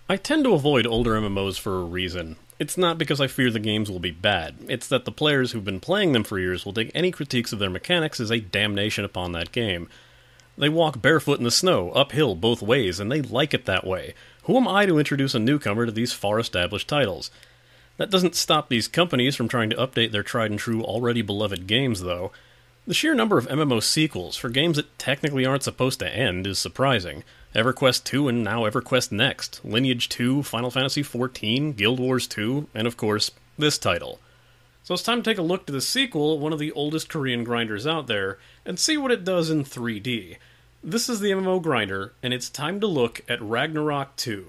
I tend to avoid older MMOs for a reason. It's not because I fear the games will be bad, it's that the players who've been playing them for years will take any critiques of their mechanics as a damnation upon that game. They walk barefoot in the snow, uphill both ways, and they like it that way. Who am I to introduce a newcomer to these far-established titles? That doesn't stop these companies from trying to update their tried-and-true, already beloved games, though. The sheer number of MMO sequels for games that technically aren't supposed to end is surprising. EverQuest 2 and now EverQuest Next, Lineage 2, Final Fantasy XIV, Guild Wars 2, and of course, this title. So it's time to take a look to the sequel, one of the oldest Korean grinders out there, and see what it does in 3D. This is the MMO grinder, and it's time to look at Ragnarok 2.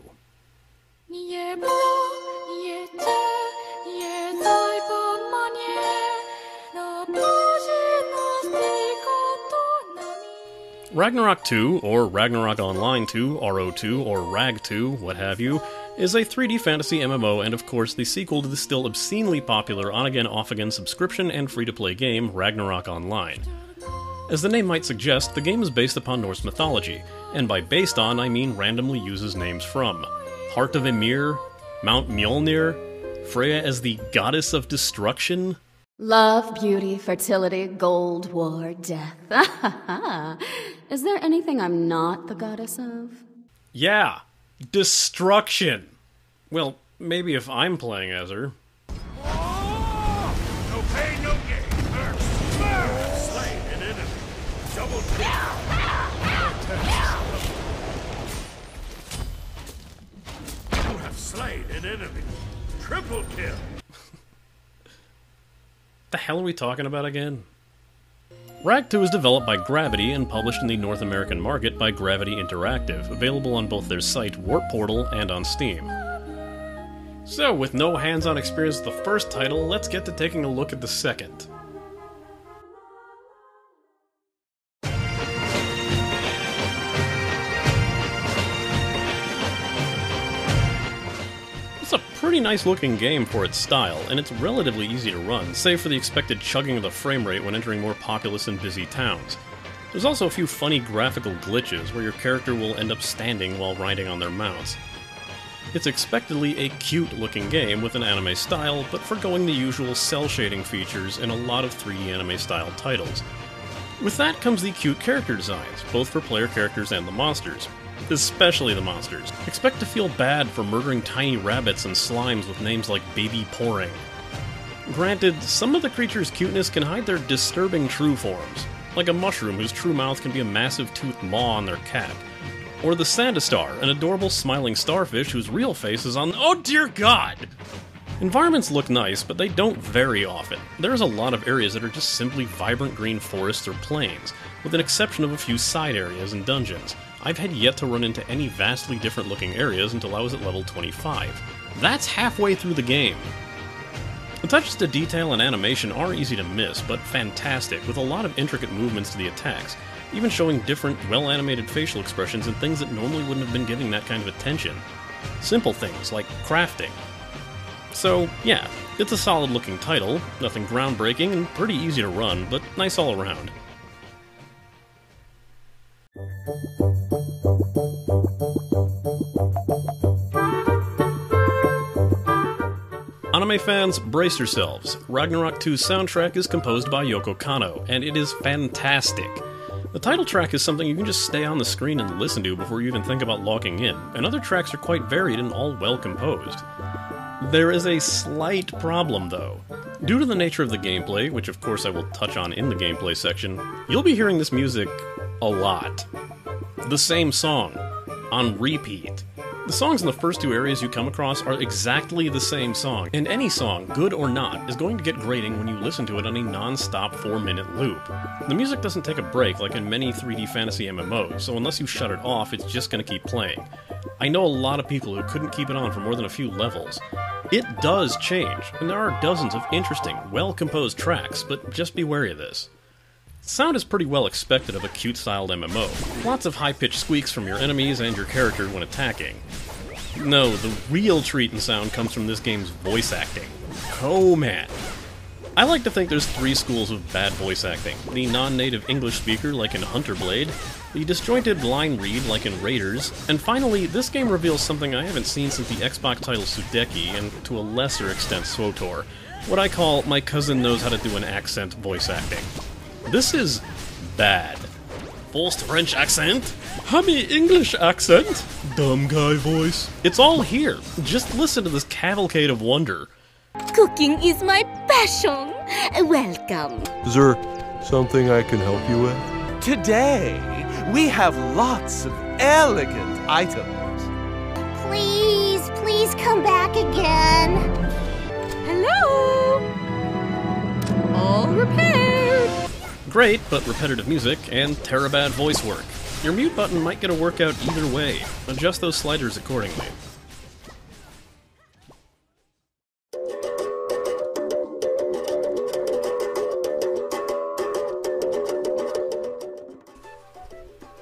Ragnarok 2, or Ragnarok Online 2, RO2, or Rag 2, what have you, is a 3D fantasy MMO and of course the sequel to the still obscenely popular on-again off-again subscription and free-to-play game Ragnarok Online. As the name might suggest, the game is based upon Norse mythology, and by based on I mean randomly uses names from Heart of Ymir, Mount Mjolnir, Freya as the goddess of destruction. Love, beauty, fertility, gold, war, death. Is there anything I'm not the goddess of? Yeah, destruction. Well, maybe if I'm playing as her. Oh! No pain, no gain. First, slain an enemy. Double kill. You have slain an enemy. Triple kill. The hell are we talking about again? Rag 2 is developed by Gravity and published in the North American market by Gravity Interactive, available on both their site Warp Portal and on Steam. So, with no hands-on experience with the first title, let's get to taking a look at the second. It's a pretty nice looking game for its style, and it's relatively easy to run, save for the expected chugging of the frame rate when entering more populous and busy towns. There's also a few funny graphical glitches where your character will end up standing while riding on their mounts. It's expectedly a cute looking game with an anime style, but forgoing the usual cel shading features in a lot of 3D anime style titles. With that comes the cute character designs, both for player characters and the monsters. Especially the monsters. Expect to feel bad for murdering tiny rabbits and slimes with names like Baby Pouring. Granted, some of the creatures' cuteness can hide their disturbing true forms, like a mushroom whose true mouth can be a massive toothed maw on their cap, or the Sandastar, an adorable smiling starfish whose real face is on— oh dear god! Environments look nice, but they don't very often. There's a lot of areas that are just simply vibrant green forests or plains, with an exception of a few side areas and dungeons. I've had yet to run into any vastly different looking areas until I was at level 25. That's halfway through the game. The touches to detail and animation are easy to miss, but fantastic, with a lot of intricate movements to the attacks, even showing different, well-animated facial expressions and things that normally wouldn't have been giving that kind of attention. Simple things like crafting. So, yeah, it's a solid looking title, nothing groundbreaking and pretty easy to run, but nice all around. Anime fans, brace yourselves. Ragnarok 2's soundtrack is composed by Yoko Kanno, and it is fantastic. The title track is something you can just stay on the screen and listen to before you even think about logging in, and other tracks are quite varied and all well composed. There is a slight problem, though. Due to the nature of the gameplay, which of course I will touch on in the gameplay section, you'll be hearing this music a lot. The same song, on repeat. The songs in the first two areas you come across are exactly the same song, and any song, good or not, is going to get grating when you listen to it on a non-stop 4-minute loop. The music doesn't take a break like in many 3D fantasy MMOs, so unless you shut it off, it's just going to keep playing. I know a lot of people who couldn't keep it on for more than a few levels. It does change, and there are dozens of interesting, well-composed tracks, but just be wary of this. Sound is pretty well expected of a cute-styled MMO. Lots of high-pitched squeaks from your enemies and your character when attacking. No, the real treat in sound comes from this game's voice acting. Oh man. I like to think there's three schools of bad voice acting. The non-native English speaker, like in Hunter Blade, the disjointed line read, like in Raiders, and finally, this game reveals something I haven't seen since the Xbox title Sudeki, and to a lesser extent SWTOR. What I call, my cousin knows how to do an accent voice acting. This is bad. Forced French accent? Hummy English accent? Dumb guy voice? It's all here. Just listen to this cavalcade of wonder. Cooking is my passion. Welcome. Is there something I can help you with? Today, we have lots of elegant items. Please come back again. Hello? All repaired. Great, but repetitive music and terabad voice work. Your mute button might get a workout either way. Adjust those sliders accordingly.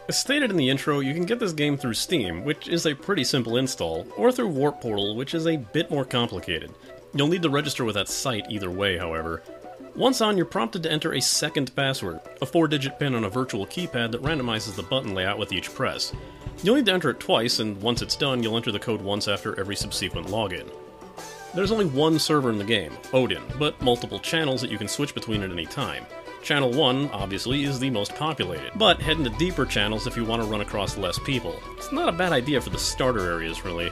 As stated in the intro, you can get this game through Steam, which is a pretty simple install, or through Warp Portal, which is a bit more complicated. You'll need to register with that site either way, however. Once on, you're prompted to enter a second password, a 4-digit pin on a virtual keypad that randomizes the button layout with each press. You'll need to enter it twice, and once it's done, you'll enter the code once after every subsequent login. There's only one server in the game, Odin, but multiple channels that you can switch between at any time. Channel 1, obviously, is the most populated, but head into deeper channels if you want to run across less people. It's not a bad idea for the starter areas, really.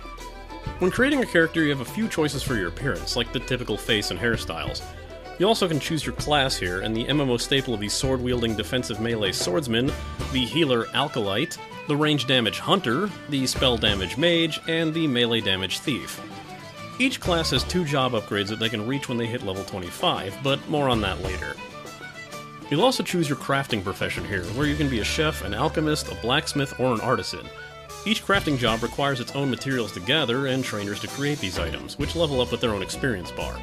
When creating a character, you have a few choices for your appearance, like the typical face and hairstyles. You also can choose your class here, and the MMO staple of the sword-wielding defensive melee swordsman, the healer alkalite, the range damage hunter, the spell damage mage, and the melee damage thief. Each class has 2 job upgrades that they can reach when they hit level 25, but more on that later. You'll also choose your crafting profession here, where you can be a chef, an alchemist, a blacksmith, or an artisan. Each crafting job requires its own materials to gather and trainers to create these items, which level up with their own experience bar.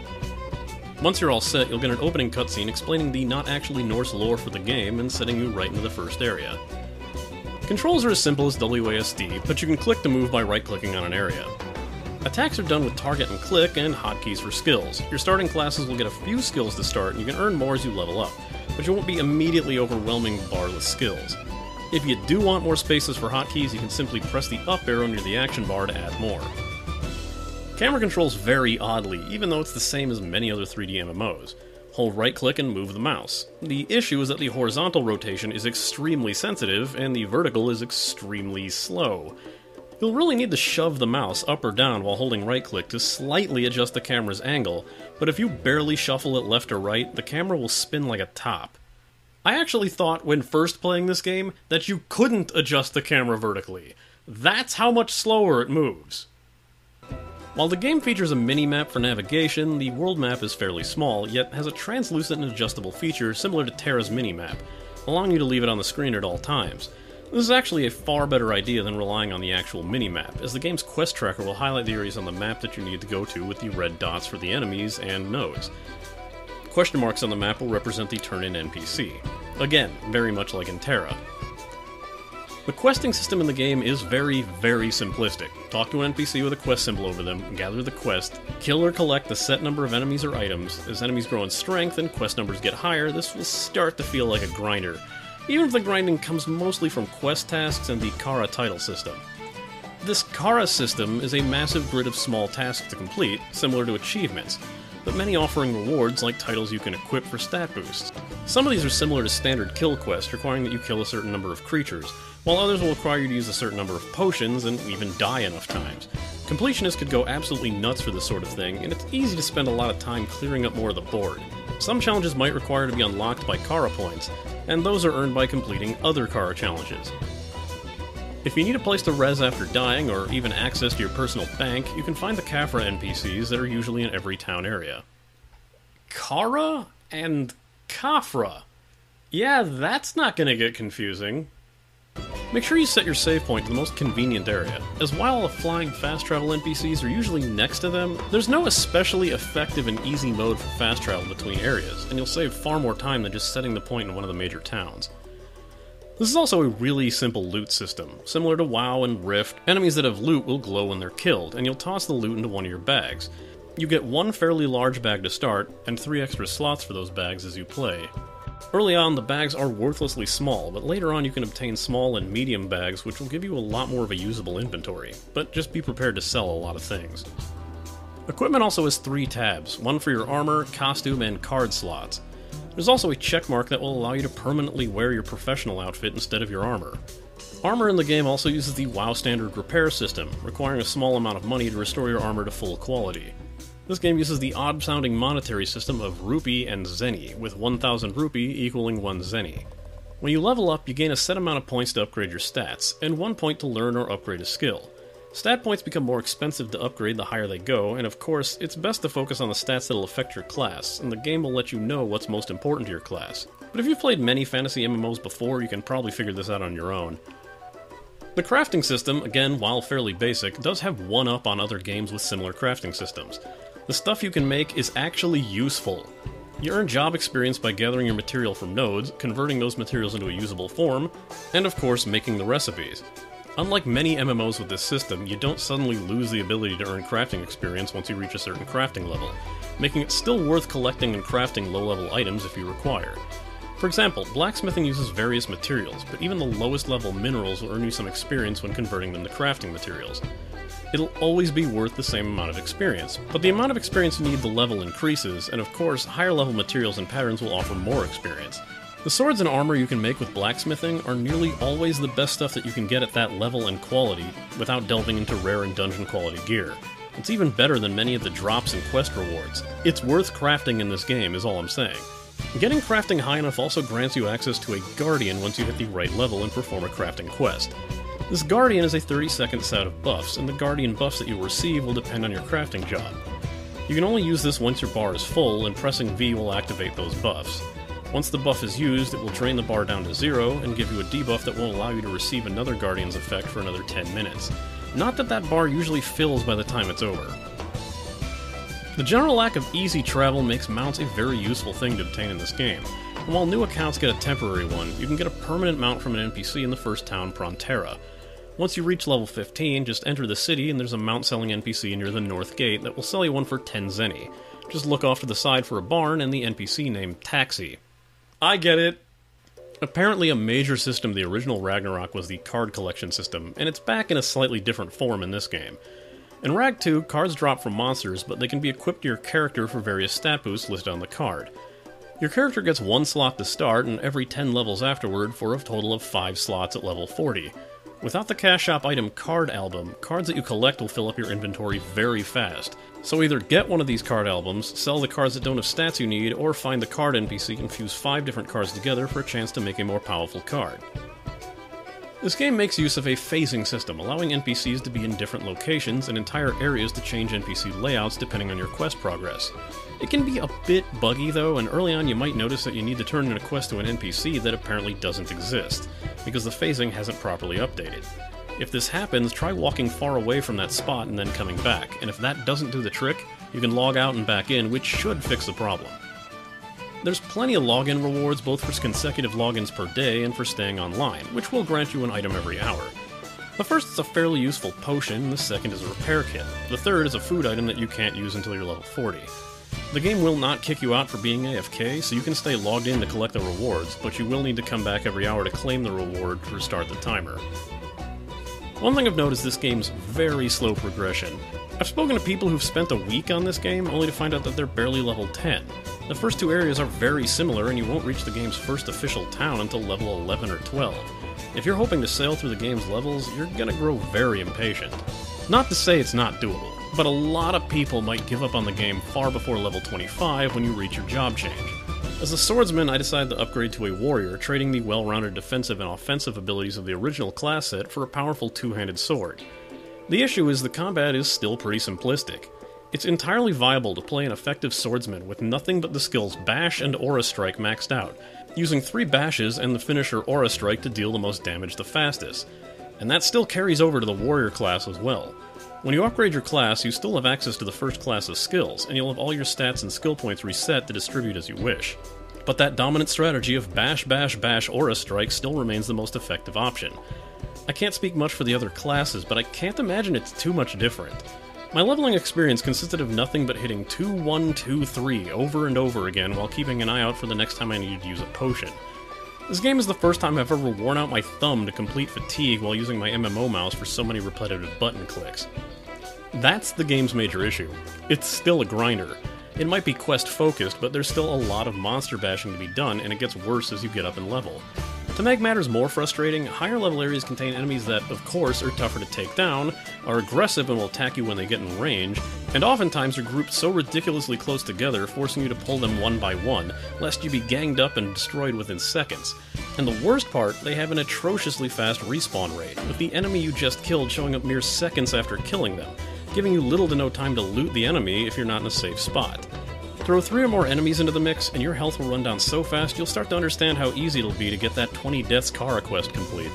Once you're all set, you'll get an opening cutscene explaining the not actually Norse lore for the game and setting you right into the first area. Controls are as simple as WASD, but you can click to move by right-clicking on an area. Attacks are done with target and click and hotkeys for skills. Your starting classes will get a few skills to start, and you can earn more as you level up, but you won't be immediately overwhelming the bar with skills. If you do want more spaces for hotkeys, you can simply press the up arrow near the action bar to add more. Camera controls vary oddly, even though it's the same as many other 3D MMOs. Hold right-click and move the mouse. The issue is that the horizontal rotation is extremely sensitive, and the vertical is extremely slow. You'll really need to shove the mouse up or down while holding right-click to slightly adjust the camera's angle, but if you barely shuffle it left or right, the camera will spin like a top. I actually thought, when first playing this game, that you couldn't adjust the camera vertically. That's how much slower it moves. While the game features a mini-map for navigation, the world map is fairly small, yet has a translucent and adjustable feature similar to Terra's mini-map, allowing you to leave it on the screen at all times. This is actually a far better idea than relying on the actual mini-map, as the game's quest tracker will highlight the areas on the map that you need to go to with the red dots for the enemies and nodes. Question marks on the map will represent the turn-in NPC. Again, very much like in Terra. The questing system in the game is very, very simplistic. Talk to an NPC with a quest symbol over them, gather the quest, kill or collect a set number of enemies or items. As enemies grow in strength and quest numbers get higher, this will start to feel like a grinder, even if the grinding comes mostly from quest tasks and the Kara title system. This Kara system is a massive grid of small tasks to complete, similar to achievements, but many offering rewards like titles you can equip for stat boosts. Some of these are similar to standard kill quests, requiring that you kill a certain number of creatures, while others will require you to use a certain number of potions and even die enough times. Completionists could go absolutely nuts for this sort of thing, and it's easy to spend a lot of time clearing up more of the board. Some challenges might require to be unlocked by Kara points, and those are earned by completing other Kara challenges. If you need a place to res after dying, or even access to your personal bank, you can find the Kafra NPCs that are usually in every town area. Kara and Kafra. Yeah, that's not gonna get confusing. Make sure you set your save point to the most convenient area, as while the flying fast travel NPCs are usually next to them, there's no especially effective and easy mode for fast travel between areas, and you'll save far more time than just setting the point in one of the major towns. This is also a really simple loot system. Similar to WoW and Rift, enemies that have loot will glow when they're killed, and you'll toss the loot into one of your bags. You get one fairly large bag to start, and 3 extra slots for those bags as you play. Early on, the bags are worthlessly small, but later on you can obtain small and medium bags, which will give you a lot more of a usable inventory, but just be prepared to sell a lot of things. Equipment also has 3 tabs, one for your armor, costume, and card slots. There's also a checkmark that will allow you to permanently wear your professional outfit instead of your armor. Armor in the game also uses the WoW standard repair system, requiring a small amount of money to restore your armor to full quality. This game uses the odd-sounding monetary system of rupee and zenny, with 1,000 rupee equaling 1 zenny. When you level up, you gain a set amount of points to upgrade your stats, and 1 point to learn or upgrade a skill. Stat points become more expensive to upgrade the higher they go, and of course, it's best to focus on the stats that'll affect your class, and the game will let you know what's most important to your class. But if you've played many fantasy MMOs before, you can probably figure this out on your own. The crafting system, again, while fairly basic, does have one up on other games with similar crafting systems. The stuff you can make is actually useful. You earn job experience by gathering your material from nodes, converting those materials into a usable form, and of course making the recipes. Unlike many MMOs with this system, you don't suddenly lose the ability to earn crafting experience once you reach a certain crafting level, making it still worth collecting and crafting low-level items if you require. For example, blacksmithing uses various materials, but even the lowest level minerals will earn you some experience when converting them to crafting materials. It'll always be worth the same amount of experience, but the amount of experience you need the level increases, and of course, higher level materials and patterns will offer more experience. The swords and armor you can make with blacksmithing are nearly always the best stuff that you can get at that level and quality without delving into rare and dungeon quality gear. It's even better than many of the drops and quest rewards. It's worth crafting in this game, is all I'm saying. Getting crafting high enough also grants you access to a Guardian once you hit the right level and perform a crafting quest. This Guardian is a 30-second set of buffs, and the Guardian buffs that you'll receive will depend on your crafting job. You can only use this once your bar is full, and pressing V will activate those buffs. Once the buff is used, it will drain the bar down to 0 and give you a debuff that will allow you to receive another Guardian's effect for another 10 minutes. Not that that bar usually fills by the time it's over. The general lack of easy travel makes mounts a very useful thing to obtain in this game, and while new accounts get a temporary one, you can get a permanent mount from an NPC in the first town, Prontera. Once you reach level 15, just enter the city and there's a mount-selling NPC near the north gate that will sell you one for 10 zenny. Just look off to the side for a barn and the NPC named Taxi. I get it! Apparently a major system of the original Ragnarok was the card collection system, and it's back in a slightly different form in this game. In Rag 2, cards drop from monsters, but they can be equipped to your character for various stat boosts listed on the card. Your character gets 1 slot to start, and every 10 levels afterward for a total of 5 slots at level 40. Without the Cash Shop item Card Album, cards that you collect will fill up your inventory very fast. So either get one of these card albums, sell the cards that don't have stats you need, or find the card NPC and fuse 5 different cards together for a chance to make a more powerful card. This game makes use of a phasing system, allowing NPCs to be in different locations and entire areas to change NPC layouts depending on your quest progress. It can be a bit buggy though, and early on you might notice that you need to turn in a quest to an NPC that apparently doesn't exist, because the phasing hasn't properly updated. If this happens, try walking far away from that spot and then coming back, and if that doesn't do the trick, you can log out and back in, which should fix the problem. There's plenty of login rewards both for consecutive logins per day and for staying online, which will grant you an item every hour. The first is a fairly useful potion, the second is a repair kit, the third is a food item that you can't use until you're level 40. The game will not kick you out for being AFK, so you can stay logged in to collect the rewards, but you will need to come back every hour to claim the reward to restart the timer. One thing of note is this game's very slow progression. I've spoken to people who've spent a week on this game, only to find out that they're barely level 10. The first 2 areas are very similar, and you won't reach the game's first official town until level 11 or 12. If you're hoping to sail through the game's levels, you're gonna grow very impatient. Not to say it's not doable, but a lot of people might give up on the game far before level 25 when you reach your job change. As a swordsman, I decided to upgrade to a warrior, trading the well-rounded defensive and offensive abilities of the original class set for a powerful two-handed sword. The issue is the combat is still pretty simplistic. It's entirely viable to play an effective swordsman with nothing but the skills Bash and Aura Strike maxed out, using 3 bashes and the finisher Aura Strike to deal the most damage the fastest. And that still carries over to the warrior class as well. When you upgrade your class, you still have access to the first class's skills, and you'll have all your stats and skill points reset to distribute as you wish. But that dominant strategy of Bash, Bash, Bash, Aura Strike still remains the most effective option. I can't speak much for the other classes, but I can't imagine it's too much different. My leveling experience consisted of nothing but hitting 2, 1, 2, 3 over and over again while keeping an eye out for the next time I needed to use a potion. This game is the first time I've ever worn out my thumb to complete fatigue while using my MMO mouse for so many repetitive button clicks. That's the game's major issue. It's still a grinder. It might be quest-focused, but there's still a lot of monster bashing to be done, and it gets worse as you get up in level. To make matters more frustrating, higher level areas contain enemies that, of course, are tougher to take down, are aggressive and will attack you when they get in range, and oftentimes are grouped so ridiculously close together, forcing you to pull them one by one, lest you be ganged up and destroyed within seconds. And the worst part, they have an atrociously fast respawn rate, with the enemy you just killed showing up mere seconds after killing them, giving you little to no time to loot the enemy if you're not in a safe spot. Throw 3 or more enemies into the mix, and your health will run down so fast you'll start to understand how easy it'll be to get that 20 Deaths Kara quest complete.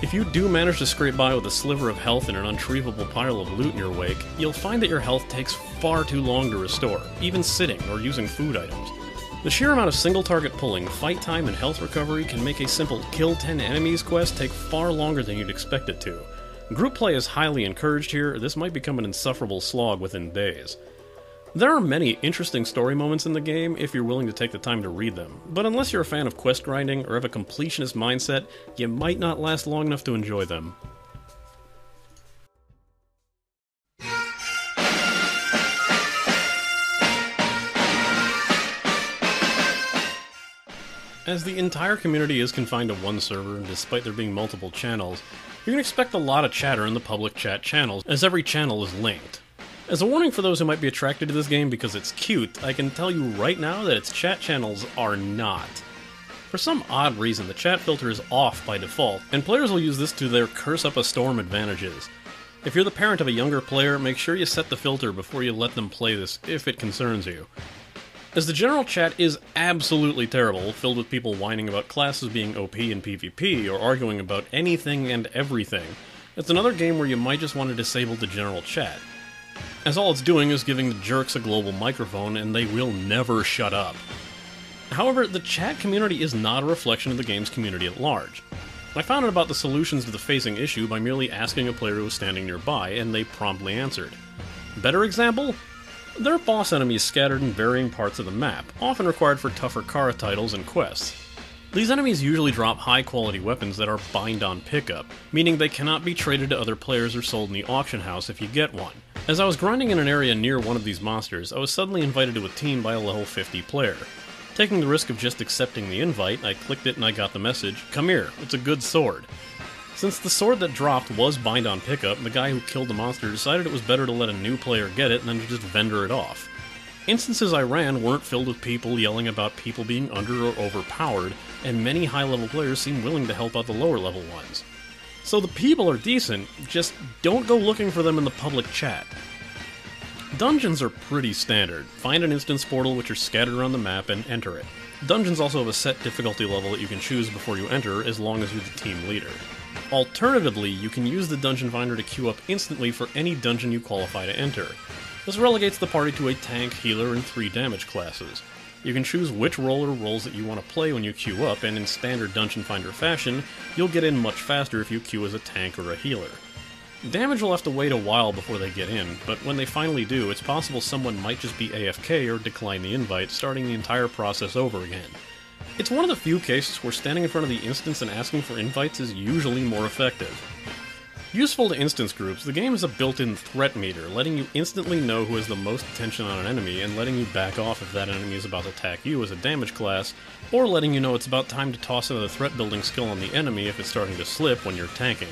If you do manage to scrape by with a sliver of health and an unretrievable pile of loot in your wake, you'll find that your health takes far too long to restore, even sitting or using food items. The sheer amount of single target pulling, fight time, and health recovery can make a simple kill 10 enemies quest take far longer than you'd expect it to. Group play is highly encouraged here. This might become an insufferable slog within days. There are many interesting story moments in the game if you're willing to take the time to read them, but unless you're a fan of quest grinding or have a completionist mindset, you might not last long enough to enjoy them. As the entire community is confined to one server, and despite there being multiple channels, you can expect a lot of chatter in the public chat channels, as every channel is linked. As a warning for those who might be attracted to this game because it's cute, I can tell you right now that its chat channels are not. For some odd reason, the chat filter is off by default, and players will use this to their curse up a storm advantages. If you're the parent of a younger player, make sure you set the filter before you let them play this, if it concerns you. As the general chat is absolutely terrible, filled with people whining about classes being OP in PvP or arguing about anything and everything, it's another game where you might just want to disable the general chat, as all it's doing is giving the jerks a global microphone and they will never shut up. However, the chat community is not a reflection of the game's community at large. I found out about the solutions to the phasing issue by merely asking a player who was standing nearby, and they promptly answered. Better example? There are boss enemies scattered in varying parts of the map, often required for tougher Kara titles and quests. These enemies usually drop high-quality weapons that are bind on pickup, meaning they cannot be traded to other players or sold in the auction house if you get one. As I was grinding in an area near one of these monsters, I was suddenly invited to a team by a level 50 player. Taking the risk of just accepting the invite, I clicked it and I got the message, "Come here, it's a good sword." Since the sword that dropped was bind on pickup, the guy who killed the monster decided it was better to let a new player get it than to just vendor it off. Instances I ran weren't filled with people yelling about people being under or overpowered, and many high-level players seemed willing to help out the lower-level ones. So the people are decent, just don't go looking for them in the public chat. Dungeons are pretty standard. Find an instance portal which are scattered around the map and enter it. Dungeons also have a set difficulty level that you can choose before you enter, as long as you're the team leader. Alternatively, you can use the dungeon finder to queue up instantly for any dungeon you qualify to enter. This relegates the party to a tank, healer, and 3 damage classes. You can choose which role or roles that you want to play when you queue up, and in standard Dungeon Finder fashion, you'll get in much faster if you queue as a tank or a healer. Damage will have to wait a while before they get in, but when they finally do, it's possible someone might just be AFK or decline the invite, starting the entire process over again. It's one of the few cases where standing in front of the instance and asking for invites is usually more effective. Useful to instance groups, the game is a built-in threat meter, letting you instantly know who has the most attention on an enemy and letting you back off if that enemy is about to attack you as a damage class, or letting you know it's about time to toss another threat-building skill on the enemy if it's starting to slip when you're tanking.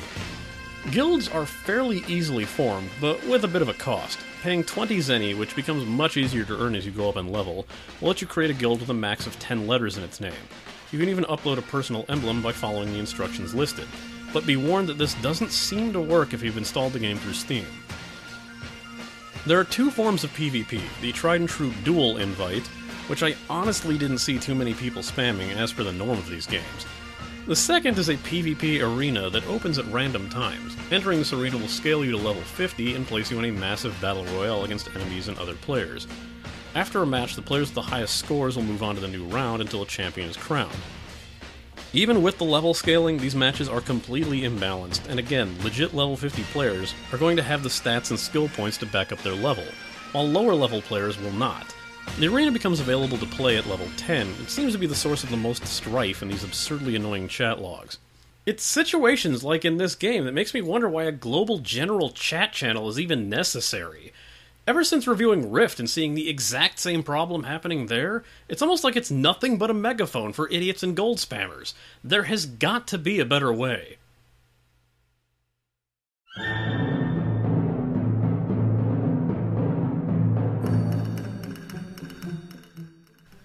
Guilds are fairly easily formed, but with a bit of a cost. Paying 20 zenny, which becomes much easier to earn as you go up in level, will let you create a guild with a max of 10 letters in its name. You can even upload a personal emblem by following the instructions listed. But be warned that this doesn't seem to work if you've installed the game through Steam. There are 2 forms of PvP, the tried and true dual invite, which I honestly didn't see too many people spamming as per the norm of these games. The second is a PvP arena that opens at random times. Entering this arena will scale you to level 50 and place you in a massive battle royale against enemies and other players. After a match, the players with the highest scores will move on to the new round until a champion is crowned. Even with the level scaling, these matches are completely imbalanced, and again, legit level 50 players are going to have the stats and skill points to back up their level, while lower level players will not. The arena becomes available to play at level 10, it seems to be the source of the most strife in these absurdly annoying chat logs. It's situations like in this game that makes me wonder why a global general chat channel is even necessary. Ever since reviewing Rift and seeing the exact same problem happening there, it's almost like it's nothing but a megaphone for idiots and gold spammers. There has got to be a better way.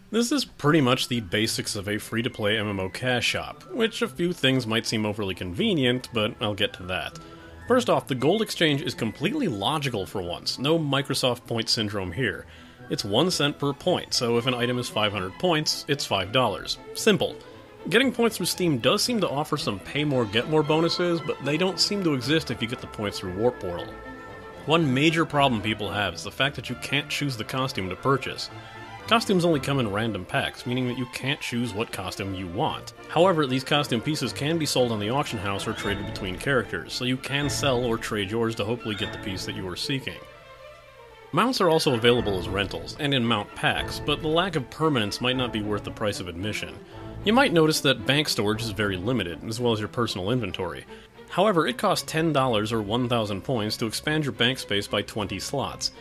This is pretty much the basics of a free-to-play MMO cash shop, which a few things might seem overly convenient, but I'll get to that. First off, the gold exchange is completely logical for once, no Microsoft point syndrome here. It's 1 cent per point, so if an item is 500 points, it's $5. Simple. Getting points through Steam does seem to offer some pay more, get more bonuses, but they don't seem to exist if you get the points through Warp Portal. One major problem people have is the fact that you can't choose the costume to purchase. Costumes only come in random packs, meaning that you can't choose what costume you want. However, these costume pieces can be sold on the auction house or traded between characters, so you can sell or trade yours to hopefully get the piece that you are seeking. Mounts are also available as rentals, and in mount packs, but the lack of permanence might not be worth the price of admission. You might notice that bank storage is very limited, as well as your personal inventory. However, it costs $10 or 1,000 points to expand your bank space by 20 slots.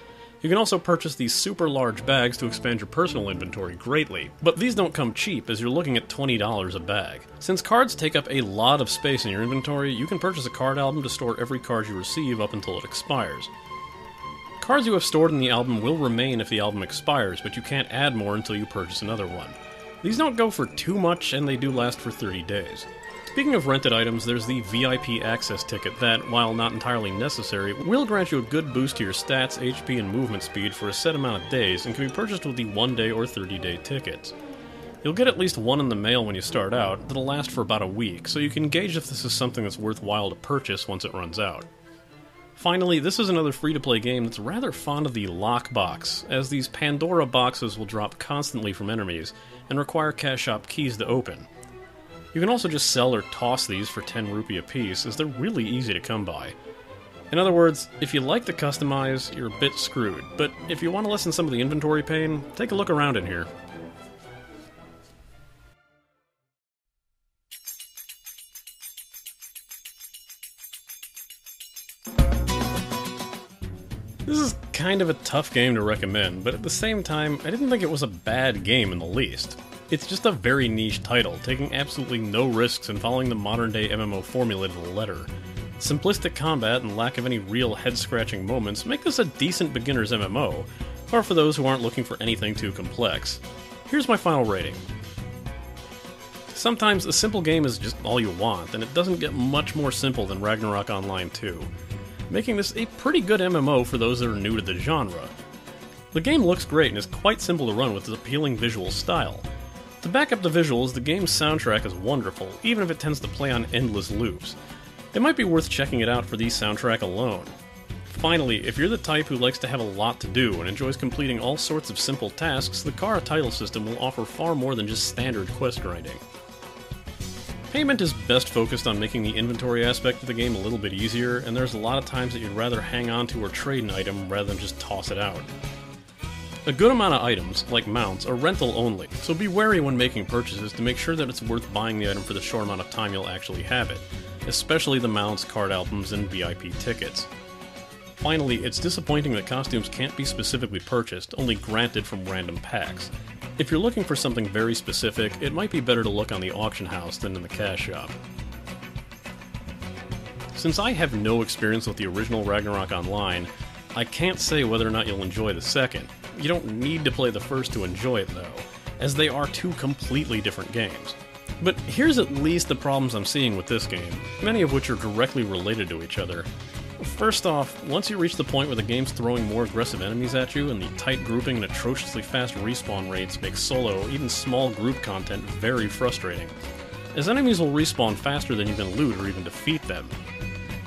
You can also purchase these super large bags to expand your personal inventory greatly, but these don't come cheap as you're looking at $20 a bag. Since cards take up a lot of space in your inventory, you can purchase a card album to store every card you receive up until it expires. Cards you have stored in the album will remain if the album expires, but you can't add more until you purchase another one. These don't go for too much, and they do last for 30 days. Speaking of rented items, there's the VIP access ticket that, while not entirely necessary, will grant you a good boost to your stats, HP, and movement speed for a set amount of days and can be purchased with the 1-day or 30-day tickets. You'll get at least one in the mail when you start out, that'll last for about a week, so you can gauge if this is something that's worthwhile to purchase once it runs out. Finally, this is another free-to-play game that's rather fond of the lockbox, as these Pandora boxes will drop constantly from enemies and require cash shop keys to open. You can also just sell or toss these for 10 rupee a piece, as they're really easy to come by. In other words, if you like to customize, you're a bit screwed, but if you want to lessen some of the inventory pain, take a look around in here. This is kind of a tough game to recommend, but at the same time, I didn't think it was a bad game in the least. It's just a very niche title, taking absolutely no risks and following the modern-day MMO formula to the letter. Simplistic combat and lack of any real head-scratching moments make this a decent beginner's MMO, or for those who aren't looking for anything too complex. Here's my final rating. Sometimes a simple game is just all you want, and it doesn't get much more simple than Ragnarok Online 2, making this a pretty good MMO for those that are new to the genre. The game looks great and is quite simple to run with its appealing visual style. To back up the visuals, the game's soundtrack is wonderful, even if it tends to play on endless loops. It might be worth checking it out for the soundtrack alone. Finally, if you're the type who likes to have a lot to do and enjoys completing all sorts of simple tasks, the Kara title system will offer far more than just standard quest grinding. Payment is best focused on making the inventory aspect of the game a little bit easier, and there's a lot of times that you'd rather hang on to or trade an item rather than just toss it out. A good amount of items, like mounts, are rental only, so be wary when making purchases to make sure that it's worth buying the item for the short amount of time you'll actually have it, especially the mounts, card albums, and VIP tickets. Finally, it's disappointing that costumes can't be specifically purchased, only granted from random packs. If you're looking for something very specific, it might be better to look on the auction house than in the cash shop. Since I have no experience with the original Ragnarok Online, I can't say whether or not you'll enjoy the second. You don't need to play the first to enjoy it, though, as they are two completely different games. But here's at least the problems I'm seeing with this game, many of which are directly related to each other. First off, once you reach the point where the game's throwing more aggressive enemies at you, and the tight grouping and atrociously fast respawn rates make solo, even small group content very frustrating, as enemies will respawn faster than you can loot or even defeat them.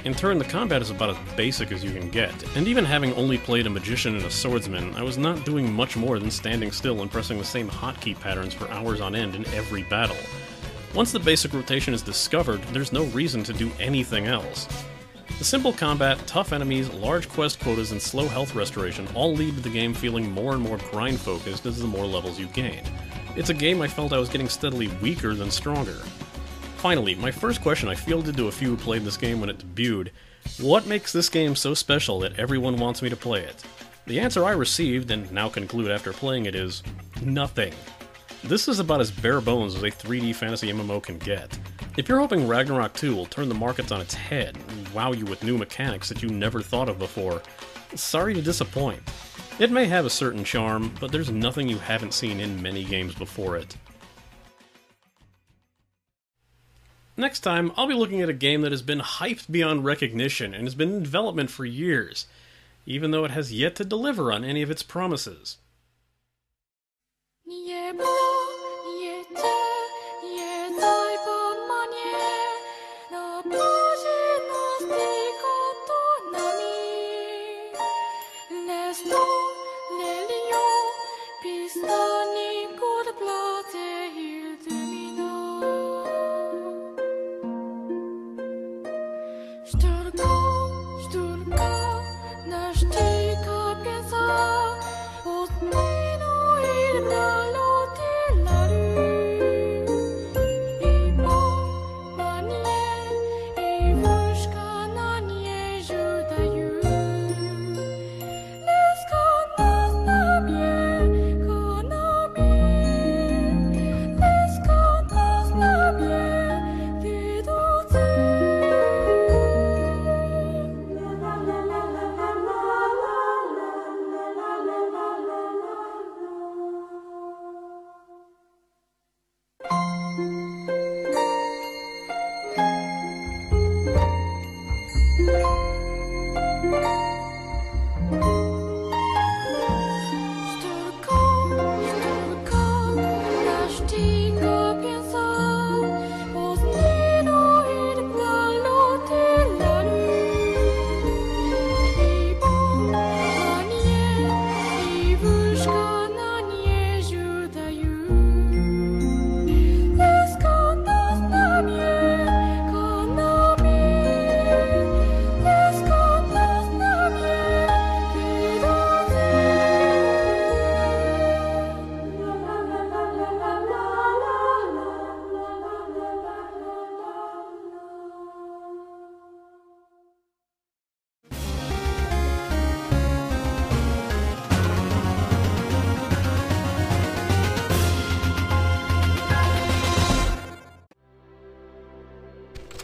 In turn, the combat is about as basic as you can get, and even having only played a magician and a swordsman, I was not doing much more than standing still and pressing the same hotkey patterns for hours on end in every battle. Once the basic rotation is discovered, there's no reason to do anything else. The simple combat, tough enemies, large quest quotas, and slow health restoration all lead to the game feeling more and more grind-focused as the more levels you gain. It's a game I felt I was getting steadily weaker than stronger. Finally, my first question I fielded to a few who played this game when it debuted: what makes this game so special that everyone wants me to play it? The answer I received, and now conclude after playing it, is nothing. This is about as bare bones as a 3D fantasy MMO can get. If you're hoping Ragnarok 2 will turn the markets on its head and wow you with new mechanics that you never thought of before, sorry to disappoint. It may have a certain charm, but there's nothing you haven't seen in many games before it. Next time, I'll be looking at a game that has been hyped beyond recognition and has been in development for years, even though it has yet to deliver on any of its promises.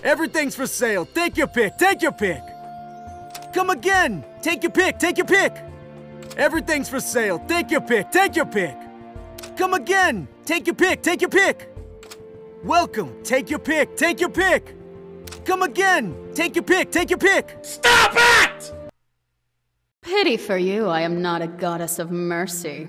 Everything's for sale. Take your pick. Take your pick. Come again. Take your pick. Take your pick. Everything's for sale. Take your pick. Take your pick. Come again. Take your pick. Take your pick. Welcome. Take your pick. Take your pick. Come again. Take your pick. Take your pick. Stop it! Pity for you, I am not a goddess of mercy.